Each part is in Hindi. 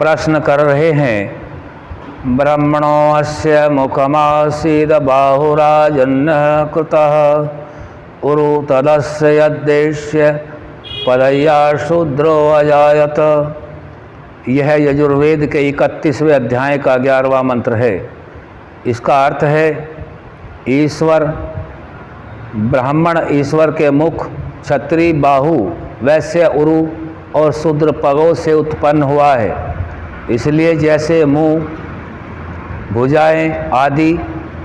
प्रश्न कर रहे हैं, ब्रह्मणो अस्य मुखमासीद बाहुराजन्नः कृतः उरु तदस्य यद्देश्य पदया शूद्रो अजायत। यह यजुर्वेद के 31वें अध्याय का 11वां मंत्र है। इसका अर्थ है ईश्वर ब्राह्मण ईश्वर के मुख, क्षत्रिय बाहु, वैश्य उरु और शूद्र पगों से उत्पन्न हुआ है। इसलिए जैसे मुंह, भुजाएं आदि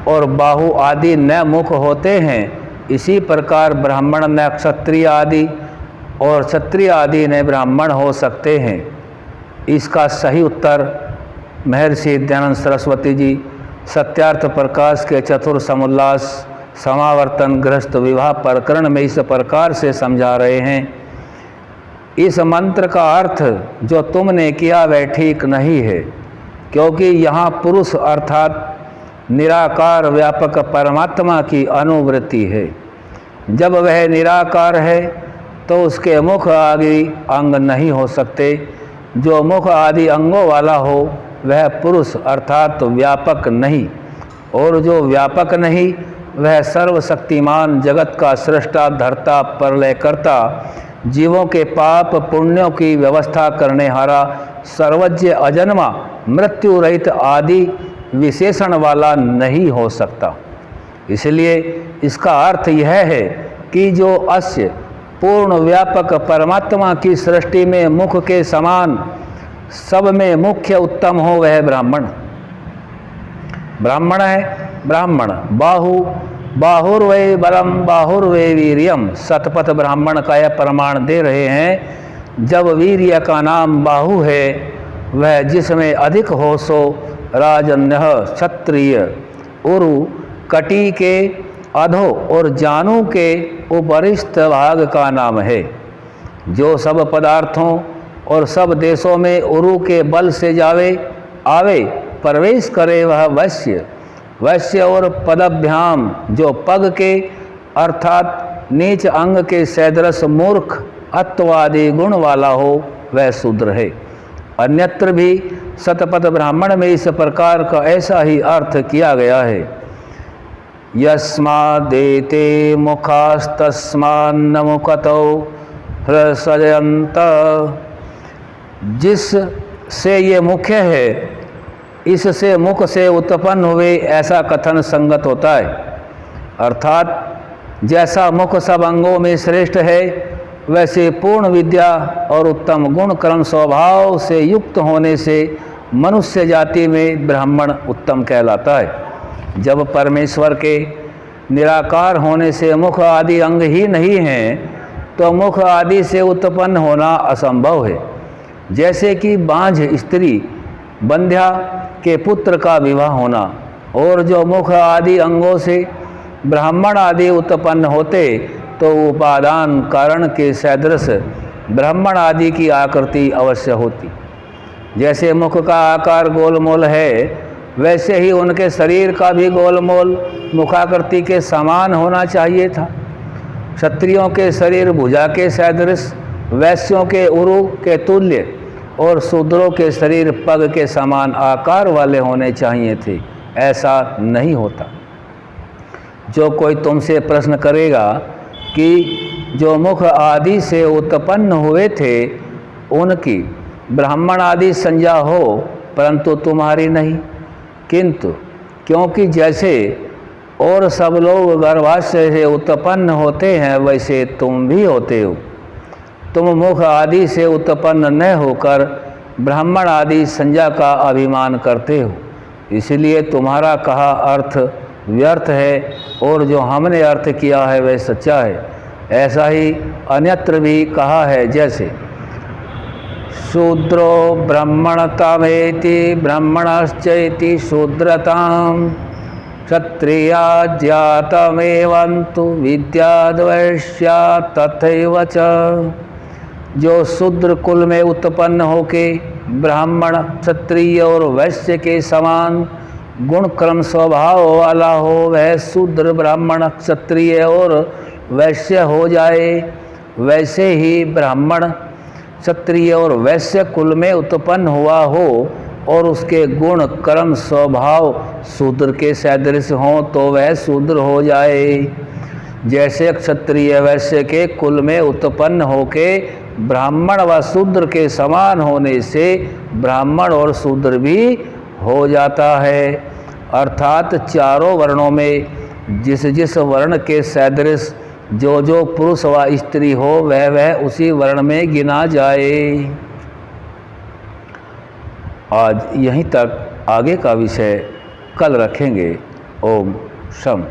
और बाहु आदि न मुख होते हैं, इसी प्रकार ब्राह्मण न क्षत्रिय आदि और क्षत्रिय आदि न ब्राह्मण हो सकते हैं। इसका सही उत्तर महर्षि दयानंद सरस्वती जी सत्यार्थ प्रकाश के चतुर समुल्लास समावर्तन गृहस्थ विवाह प्रकरण में इस प्रकार से समझा रहे हैं। इस मंत्र का अर्थ जो तुमने किया वह ठीक नहीं है, क्योंकि यहाँ पुरुष अर्थात निराकार व्यापक परमात्मा की अनुवृत्ति है। जब वह निराकार है तो उसके मुख आदि अंग नहीं हो सकते। जो मुख आदि अंगों वाला हो वह पुरुष अर्थात व्यापक नहीं, और जो व्यापक नहीं वह सर्वशक्तिमान जगत का सृष्टा धर्ता प्रलयकर्ता जीवों के पाप पुण्यों की व्यवस्था करने हारा सर्वज्ञ अजन्मा मृत्यु रहित आदि विशेषण वाला नहीं हो सकता। इसलिए इसका अर्थ यह है कि जो अस्य पूर्ण व्यापक परमात्मा की सृष्टि में मुख के समान सब में मुख्य उत्तम हो वह ब्राह्मण ब्राह्मण है। ब्राह्मण बाहुर्वै बलम बाहुर्वै वीर्यम शतपथ ब्राह्मण का यह प्रमाण दे रहे हैं। जब वीर्य का नाम बाहु है वह जिसमें अधिक हो सो राजन्य क्षत्रिय, उरु कटी के अधो और जानू के उपरिष्ठ भाग का नाम है। जो सब पदार्थों और सब देशों में उरु के बल से जावे आवे प्रवेश करे वह वैश्य। वैश्य और पदभ्याम जो पग के अर्थात नीच अंग के सदृश मूर्ख अत्वादि गुण वाला हो वह शूद्र है। अन्यत्र भी शतपथ ब्राह्मण में इस प्रकार का ऐसा ही अर्थ किया गया है। यस्मादेते मुखास्तस्मान्न मुखतो ह्रसयन्त। जिस से ये मुख्य है इससे मुख से उत्पन्न हुए ऐसा कथन संगत होता है। अर्थात जैसा मुख सब अंगों में श्रेष्ठ है वैसे पूर्ण विद्या और उत्तम गुण कर्म स्वभाव से युक्त होने से मनुष्य जाति में ब्राह्मण उत्तम कहलाता है। जब परमेश्वर के निराकार होने से मुख आदि अंग ही नहीं हैं तो मुख आदि से उत्पन्न होना असंभव है। जैसे कि बांझ स्त्री बंध्या के पुत्र का विवाह होना, और जो मुख आदि अंगों से ब्राह्मण आदि उत्पन्न होते तो उपादान कारण के सदृश ब्राह्मण आदि की आकृति अवश्य होती। जैसे मुख का आकार गोलमोल है वैसे ही उनके शरीर का भी गोलमोल मुखाकृति के समान होना चाहिए था। क्षत्रियों के शरीर भुजा के सदृश, वैश्यों के उरु के तुल्य और शूद्रों के शरीर पग के समान आकार वाले होने चाहिए थे। ऐसा नहीं होता। जो कोई तुमसे प्रश्न करेगा कि जो मुख आदि से उत्पन्न हुए थे उनकी ब्राह्मण आदि संज्ञा हो परंतु तुम्हारी नहीं, किंतु क्योंकि जैसे और सब लोग गर्भाशय से उत्पन्न होते हैं वैसे तुम भी होते हो। तुम मुख आदि से उत्पन्न न होकर ब्राह्मण आदि संज्ञा का अभिमान करते हो, इसलिए तुम्हारा कहा अर्थ व्यर्थ है और जो हमने अर्थ किया है वह सच्चा है। ऐसा ही अन्यत्र भी कहा है, जैसे शूद्रो ब्राह्मणतामेति ब्राह्मणश्चैति शूद्रताम क्षत्रिया जातमेवन्तु विद्याद्वैश्या तथैव च। जो शूद्र कुल में उत्पन्न होके ब्राह्मण क्षत्रिय और वैश्य के समान गुण क्रम स्वभाव वाला हो वह शूद्र ब्राह्मण क्षत्रिय और वैश्य हो जाए। वैसे ही ब्राह्मण क्षत्रिय और वैश्य कुल में उत्पन्न हुआ हो और उसके गुण कर्म स्वभाव शूद्र के सदृश हों तो वह शूद्र हो जाए। जैसे क्षत्रिय वैश्य के कुल में उत्पन्न होके ब्राह्मण व शूद्र के समान होने से ब्राह्मण और शूद्र भी हो जाता है। अर्थात चारों वर्णों में जिस जिस वर्ण के सदृश जो जो पुरुष व स्त्री हो वह उसी वर्ण में गिना जाए। आज यहीं तक, आगे का विषय कल रखेंगे। ओम शम।